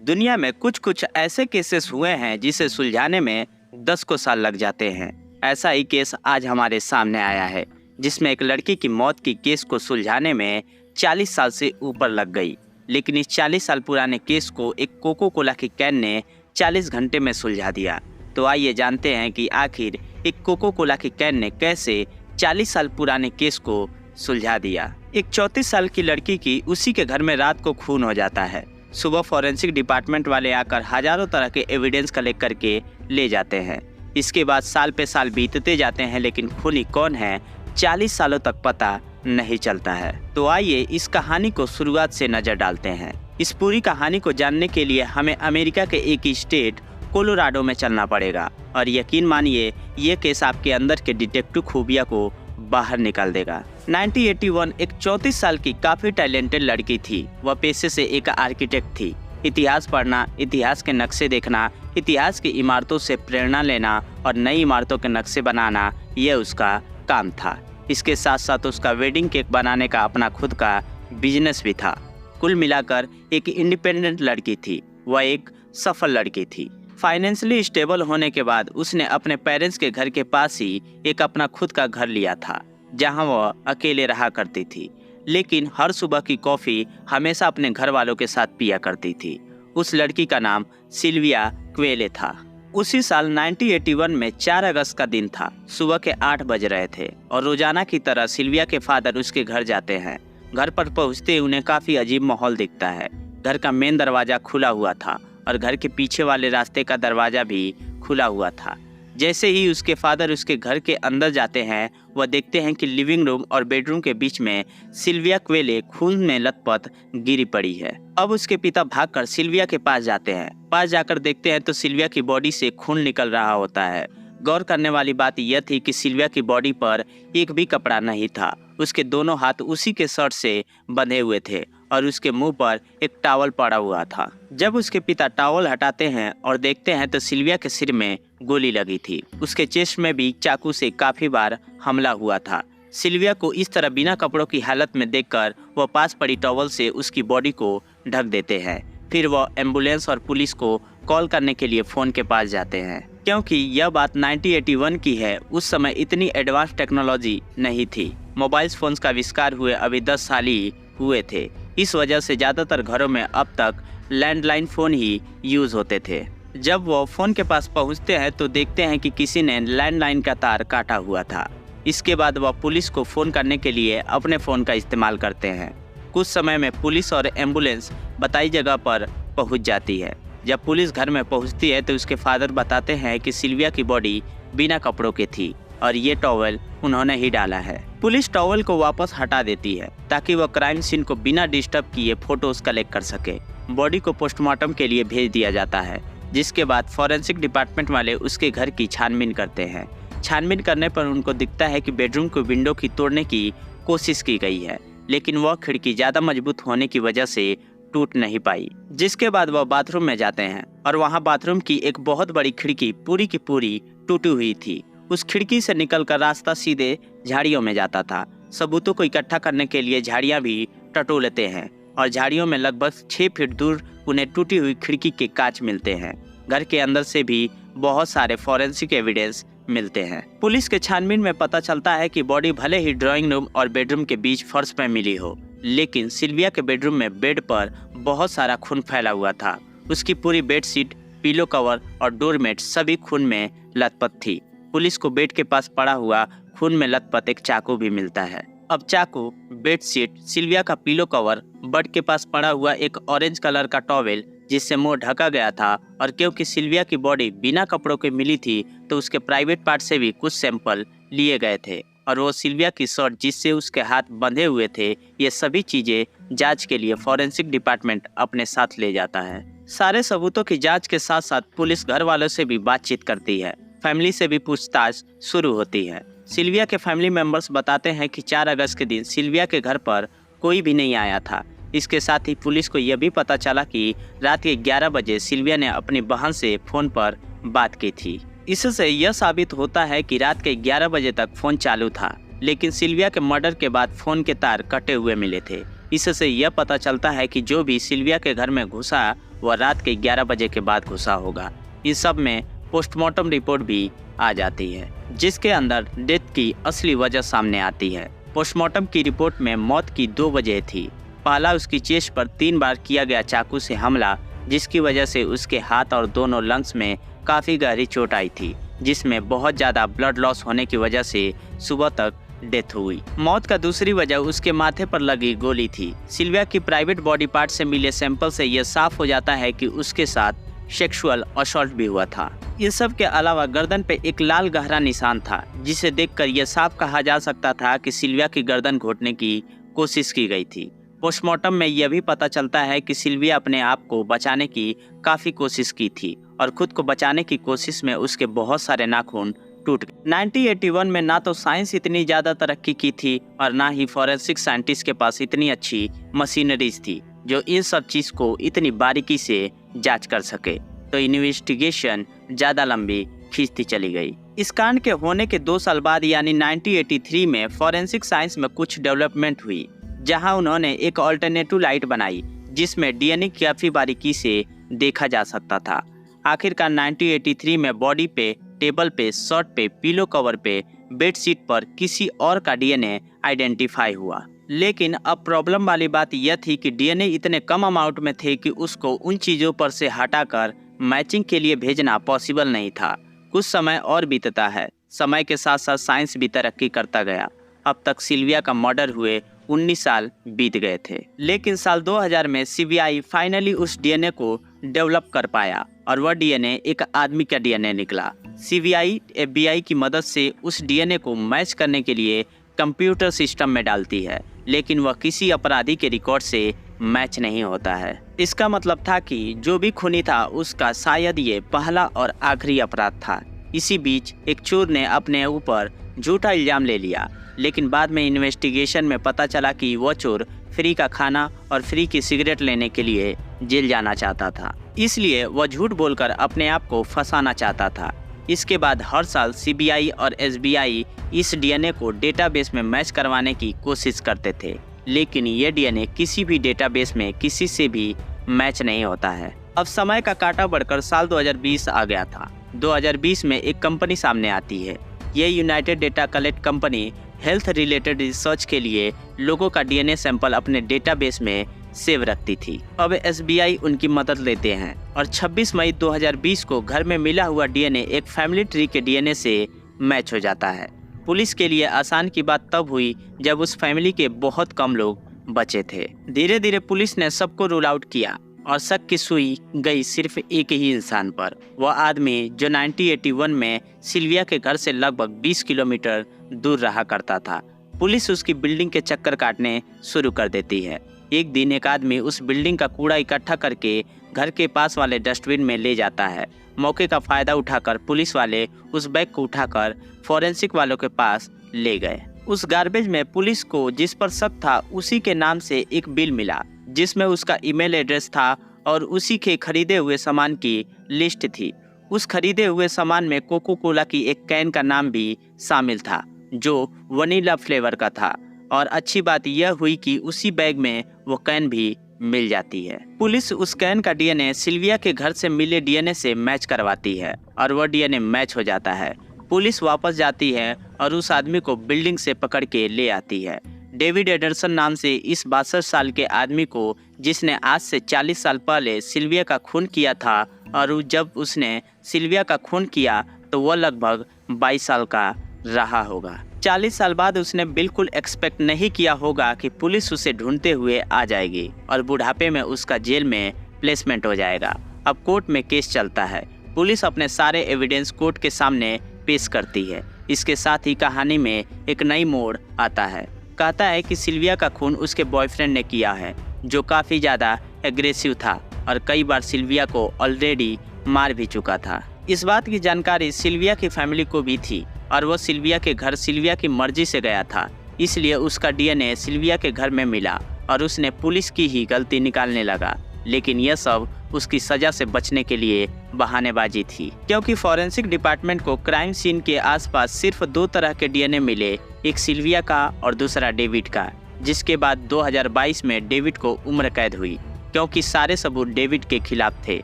दुनिया में कुछ कुछ ऐसे केसेस हुए हैं जिसे सुलझाने में 10 को साल लग जाते हैं। ऐसा ही केस आज हमारे सामने आया है, जिसमें एक लड़की की मौत की केस को सुलझाने में 40 साल से ऊपर लग गई। लेकिन इस 40 साल पुराने केस को एक कोको कोला की कैन ने 40 घंटे में सुलझा दिया। तो आइए जानते हैं कि आखिर एक कोको कोला की कैन ने कैसे 40 साल पुराने केस को सुलझा दिया। एक 34 साल की लड़की की उसी के घर में रात को खून हो जाता है। सुबह फॉरेंसिक डिपार्टमेंट वाले आकर हजारों तरह के एविडेंस कलेक्ट करके ले जाते हैं। इसके बाद साल पे साल बीतते जाते हैं, लेकिन खूनी कौन है 40 सालों तक पता नहीं चलता है। तो आइए इस कहानी को शुरुआत से नजर डालते हैं। इस पूरी कहानी को जानने के लिए हमें अमेरिका के एक स्टेट कोलोराडो में चलना पड़ेगा, और यकीन मानिए ये केस आपके अंदर के डिटेक्टिव खूबिया को बाहर निकाल देगा। 1981 एक 34 साल की काफी टैलेंटेड लड़की थी। वह पेशे से एक आर्किटेक्ट थी। इतिहास पढ़ना, इतिहास के नक्शे देखना, इतिहास की इमारतों से प्रेरणा लेना और नई इमारतों के नक्शे बनाना, यह उसका काम था। इसके साथ साथ उसका वेडिंग केक बनाने का अपना खुद का बिजनेस भी था। कुल मिलाकर एक इंडिपेंडेंट लड़की थी। वह एक सफल लड़की थी। फाइनेंशियली स्टेबल होने के बाद उसने अपने पेरेंट्स के घर के पास ही एक अपना खुद का घर लिया था, जहां वह अकेले रहा करती थी। लेकिन हर सुबह की कॉफ़ी हमेशा अपने घर वालों के साथ पिया करती थी। उस लड़की का नाम सिल्विया क्वेले था। उसी साल 1981 में 4 अगस्त का दिन था। सुबह के 8 बज रहे थे और रोजाना की तरह सिल्विया के फादर उसके घर जाते हैं। घर पर पहुंचते उन्हें काफ़ी अजीब माहौल दिखता है। घर का मेन दरवाज़ा खुला हुआ था और घर के पीछे वाले रास्ते का दरवाज़ा भी खुला हुआ था। जैसे ही उसके फादर उसके घर के अंदर जाते हैं, वह देखते हैं कि लिविंग रूम और बेडरूम के बीच में सिल्विया क्वेले खून में लथपथ गिरी पड़ी है। अब उसके पिता भागकर सिल्विया के पास जाते हैं। पास जाकर देखते हैं तो सिल्विया की बॉडी से खून निकल रहा होता है। गौर करने वाली बात यह थी कि सिल्विया की बॉडी पर एक भी कपड़ा नहीं था। उसके दोनों हाथ उसी के शर्ट से बंधे हुए थे और उसके मुंह पर एक टॉवल पड़ा हुआ था। जब उसके पिता टॉवल हटाते हैं और देखते हैं तो सिल्विया के सिर में गोली लगी थी। उसके चेस्ट में भी चाकू से काफी बार हमला हुआ था। सिल्विया को इस तरह बिना कपड़ों की हालत में देखकर वह पास पड़ी टॉवल से उसकी बॉडी को ढक देते हैं। फिर वह एम्बुलेंस और पुलिस को कॉल करने के लिए फ़ोन के पास जाते हैं। क्योंकि यह बात 1981 की है, उस समय इतनी एडवांस टेक्नोलॉजी नहीं थी। मोबाइल फ़ोन्स का आविष्कार हुए अभी 10 साल ही हुए थे। इस वजह से ज़्यादातर घरों में अब तक लैंडलाइन फ़ोन ही यूज़ होते थे। जब वो फ़ोन के पास पहुंचते हैं तो देखते हैं कि किसी ने लैंडलाइन का तार काटा हुआ था। इसके बाद वह पुलिस को फ़ोन करने के लिए अपने फ़ोन का इस्तेमाल करते हैं। कुछ समय में पुलिस और एम्बुलेंस बताई जगह पर पहुंच जाती है। जब पुलिस घर में पहुंचती है तो उसके फादर बताते हैं कि सिल्विया की बॉडी बिना कपड़ों की थी और ये टॉवल उन्होंने ही डाला है। पुलिस टॉवल को वापस हटा देती है ताकि वह क्राइम सीन को बिना डिस्टर्ब किए फोटोज कलेक्ट कर सके। बॉडी को पोस्टमार्टम के लिए भेज दिया जाता है, जिसके बाद फॉरेंसिक डिपार्टमेंट वाले उसके घर की छानबीन करते हैं। छानबीन करने पर उनको दिखता है कि बेडरूम की विंडो की तोड़ने की कोशिश की गई है, लेकिन वह खिड़की ज़्यादा मजबूत होने की वजह से टूट नहीं पाई। जिसके बाद वह बाथरूम में जाते हैं और वहां बाथरूम की एक बहुत बड़ी खिड़की पूरी की पूरी टूटी हुई थी। उस खिड़की से निकलकर रास्ता सीधे झाड़ियों में जाता था। सबूतों को इकट्ठा करने के लिए झाड़ियां भी टटोलते हैं और झाड़ियों में लगभग 6 फीट दूर उन्हें टूटी हुई खिड़की के कांच मिलते हैं। घर के अंदर से भी बहुत सारे फॉरेंसिक एविडेंस मिलते हैं। पुलिस के छानबीन में पता चलता है कि बॉडी भले ही ड्राइंग रूम और बेडरूम के बीच फर्श पर मिली हो, लेकिन सिल्विया के बेडरूम में बेड पर बहुत सारा खून फैला हुआ था। उसकी पूरी बेडशीट, पिलो कवर और डोरमेट सभी खून में लथपथ थी। पुलिस को बेड के पास पड़ा हुआ खून में लथपथ एक चाकू भी मिलता है। अब चाकू, बेडशीट, सिल्विया का पिलो कवर, बेड के पास पड़ा हुआ एक ऑरेंज कलर का टॉवेल जिससे मुंह ढका गया था, और क्योंकि सिल्विया की बॉडी बिना कपड़ों के मिली थी तो उसके प्राइवेट पार्ट से भी कुछ सैंपल लिए गए थे, और वो सिल्विया की शर्ट जिससे उसके हाथ बंधे हुए थे, ये सभी चीजें जांच के लिए फॉरेंसिक डिपार्टमेंट अपने साथ ले जाता है। सारे सबूतों की जांच के साथ साथ पुलिस घर वालों से भी बातचीत करती है। फैमिली से भी पूछताछ शुरू होती है। सिल्विया के फैमिली मेंबर्स बताते हैं कि 4 अगस्त के दिन सिल्विया के घर पर कोई भी नहीं आया था। इसके साथ ही पुलिस को यह भी पता चला कि रात के 11 बजे सिल्विया ने अपनी बहन से फ़ोन पर बात की थी। इससे यह साबित होता है कि रात के 11 बजे तक फ़ोन चालू था, लेकिन सिल्विया के मर्डर के बाद फ़ोन के तार कटे हुए मिले थे। इससे यह पता चलता है कि जो भी सिल्विया के घर में घुसा वह रात के 11 बजे के बाद घुसा होगा। इस सब में पोस्टमार्टम रिपोर्ट भी आ जाती है, जिसके अंदर डेथ की असली वजह सामने आती है। पोस्टमार्टम की रिपोर्ट में मौत की 2 वजह थी। पहला, उसकी चेस्ट पर 3 बार किया गया चाकू से हमला, जिसकी वजह से उसके हाथ और दोनों लंग्स में काफ़ी गहरी चोट आई थी, जिसमें बहुत ज़्यादा ब्लड लॉस होने की वजह से सुबह तक डेथ हुई। मौत का दूसरी वजह उसके माथे पर लगी गोली थी। सिल्विया की प्राइवेट बॉडी पार्ट से मिले सैंपल से यह साफ हो जाता है कि उसके साथ सेक्सुअल असॉल्ट भी हुआ था। इस सब के अलावा गर्दन पे एक लाल गहरा निशान था, जिसे देखकर यह साफ कहा जा सकता था कि सिल्विया की गर्दन घोटने की कोशिश की गई थी। पोस्टमार्टम में यह भी पता चलता है कि सिल्विया अपने आप को बचाने की काफ़ी कोशिश की थी और खुद को बचाने की कोशिश में उसके बहुत सारे नाखून टूट गए। 1981 में ना तो साइंस इतनी ज़्यादा तरक्की की थी और ना ही फॉरेंसिक साइंटिस्ट के पास इतनी अच्छी मशीनरीज थी जो इन सब चीज़ को इतनी बारीकी से जांच कर सके, तो इन्वेस्टिगेशन ज़्यादा लंबी खींचती चली गई। इस कांड के होने के 2 साल बाद यानी 1983 में फॉरेंसिक साइंस में कुछ डेवलपमेंट हुई, जहां उन्होंने एक ऑल्टरनेटिव लाइट बनाई जिसमें डीएनए काफ़ी बारीकी से देखा जा सकता था। आखिरकार 1983 में बॉडी पे, टेबल पे, शर्ट पे, पिलो कवर पे, बेडशीट पर किसी और का डीएनए आइडेंटिफाई हुआ। लेकिन अब प्रॉब्लम वाली बात यह थी कि डीएनए इतने कम अमाउंट में थे कि उसको उन चीज़ों पर से हटाकर मैचिंग के लिए भेजना पॉसिबल नहीं था। कुछ समय और बीतता है, समय के साथ साथ साइंस भी तरक्की करता गया। अब तक सिल्विया का मर्डर हुए 19 साल बीत गए थे, लेकिन साल 2000 में सीबीआई फाइनली उस डीएनए को डेवलप कर पाया और वह डीएनए एक आदमी का डीएनए निकला। सीबीआई एफबीआई की मदद से उस डीएनए को मैच करने के लिए कंप्यूटर सिस्टम में डालती है, लेकिन वह किसी अपराधी के रिकॉर्ड से मैच नहीं होता है। इसका मतलब था कि जो भी खूनी था उसका शायद ये पहला और आखिरी अपराध था। इसी बीच एक चोर ने अपने ऊपर झूठा इल्जाम ले लिया, लेकिन बाद में इन्वेस्टिगेशन में पता चला कि वह चोर फ्री का खाना और फ्री की सिगरेट लेने के लिए जेल जाना चाहता था, इसलिए वह झूठ बोलकर अपने आप को फंसाना चाहता था। इसके बाद हर साल सीबीआई और एसबीआई इस डीएनए को डेटाबेस में मैच करवाने की कोशिश करते थे, लेकिन ये डीएनए किसी भी डेटाबेस में किसी से भी मैच नहीं होता है। अब समय का कांटा बढ़कर साल 2020 आ गया था। 2020 में एक कंपनी सामने आती है। ये United data collect company health related research के लिए लोगों का डीएनए सैंपल अपने डेटाबेस में सेव रखती थी। अब एसबीआई उनकी मदद लेते हैं और 26 मई 2020 को घर में मिला हुआ डीएनए एक फैमिली ट्री के डीएनए से मैच हो जाता है। पुलिस के लिए आसान की बात तब हुई जब उस फैमिली के बहुत कम लोग बचे थे। धीरे धीरे पुलिस ने सबको रूल आउट किया और शक की सुई गई सिर्फ एक ही इंसान पर, वह आदमी जो 1981 में सिल्विया के घर से लगभग 20 किलोमीटर दूर रहा करता था। पुलिस उसकी बिल्डिंग के चक्कर काटने शुरू कर देती है। एक दिन एक आदमी उस बिल्डिंग का कूड़ा इकट्ठा करके घर के पास वाले डस्टबिन में ले जाता है। मौके का फायदा उठाकर पुलिस वाले उस बैग को उठाकर फॉरेंसिक वालों के पास ले गए। उस गार्बेज में पुलिस को जिस पर शक था उसी के नाम से एक बिल मिला, जिसमें उसका ईमेल एड्रेस था और उसी के खरीदे हुए सामान की लिस्ट थी। उस खरीदे हुए सामान में कोको कोला की एक कैन का नाम भी शामिल था, जो वनीला फ्लेवर का था। और अच्छी बात यह हुई कि उसी बैग में वो कैन भी मिल जाती है। पुलिस उस कैन का डीएनए सिल्विया के घर से मिले डीएनए से मैच करवाती है और वह डीएनए मैच हो जाता है। पुलिस वापस जाती है और उस आदमी को बिल्डिंग से पकड़ के ले आती है। डेविड एडरसन नाम से इस 62 साल के आदमी को, जिसने आज से 40 साल पहले सिल्विया का खून किया था, और जब उसने सिल्विया का खून किया तो वह लगभग 22 साल का रहा होगा। 40 साल बाद उसने बिल्कुल एक्सपेक्ट नहीं किया होगा कि पुलिस उसे ढूंढते हुए आ जाएगी और बुढ़ापे में उसका जेल में प्लेसमेंट हो जाएगा। अब कोर्ट में केस चलता है। पुलिस अपने सारे एविडेंस कोर्ट के सामने पेश करती है। इसके साथ ही कहानी में एक नई मोड़ आता है। कहता है कि सिल्विया का खून उसके बॉयफ्रेंड ने किया है, जो काफ़ी ज़्यादा एग्रेसिव था और कई बार सिल्विया को ऑलरेडी मार भी चुका था। इस बात की जानकारी सिल्विया की फैमिली को भी थी और वह सिल्विया के घर सिल्विया की मर्जी से गया था, इसलिए उसका डीएनए सिल्विया के घर में मिला और उसने पुलिस की ही गलती निकालने लगा। लेकिन यह सब उसकी सजा से बचने के लिए बहानेबाजी थी, क्योंकि फॉरेंसिक डिपार्टमेंट को क्राइम सीन के आसपास सिर्फ 2 तरह के डीएनए मिले, एक सिल्विया का और दूसरा डेविड का, जिसके बाद 2022 में डेविड को उम्र कैद हुई। क्योंकि सारे सबूत डेविड के खिलाफ थे।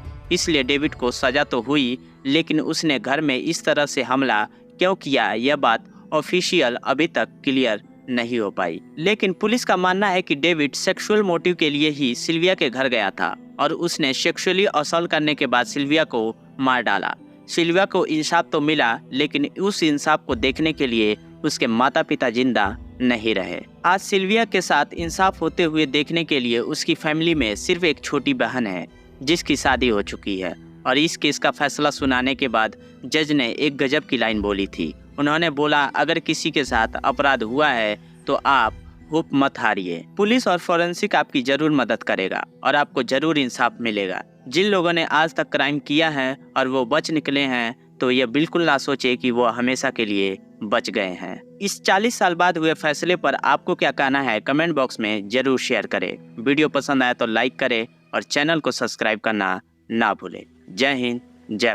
इसलिए डेविड को सजा तो हुई, लेकिन उसने घर में इस तरह से हमला क्यों किया, यह बात ऑफिशियल अभी तक क्लियर नहीं हो पाई। लेकिन पुलिस का मानना है कि डेविड सेक्सुअल मोटिव के लिए ही सिल्विया के घर गया था और उसने सेक्सुअली असॉल्ट करने के बाद सिल्विया को मार डाला। सिल्विया को इंसाफ तो मिला, लेकिन उस इंसाफ को देखने के लिए उसके माता पिता जिंदा नहीं रहे। आज सिल्विया के साथ इंसाफ होते हुए देखने के लिए उसकी फैमिली में सिर्फ एक छोटी बहन है जिसकी शादी हो चुकी है। और इस केस का फैसला सुनाने के बाद जज ने एक गजब की लाइन बोली थी। उन्होंने बोला, अगर किसी के साथ अपराध हुआ है तो आप होप मत हारिए। पुलिस और फॉरेंसिक आपकी जरूर मदद करेगा और आपको जरूर इंसाफ मिलेगा। जिन लोगों ने आज तक क्राइम किया है और वो बच निकले हैं, तो ये बिल्कुल ना सोचे कि वो हमेशा के लिए बच गए हैं। इस 40 साल बाद हुए फैसले पर आपको क्या कहना है, कमेंट बॉक्स में जरूर शेयर करें। वीडियो पसंद आया तो लाइक करें और चैनल को सब्सक्राइब करना ना भूलें। जय हिंद, जय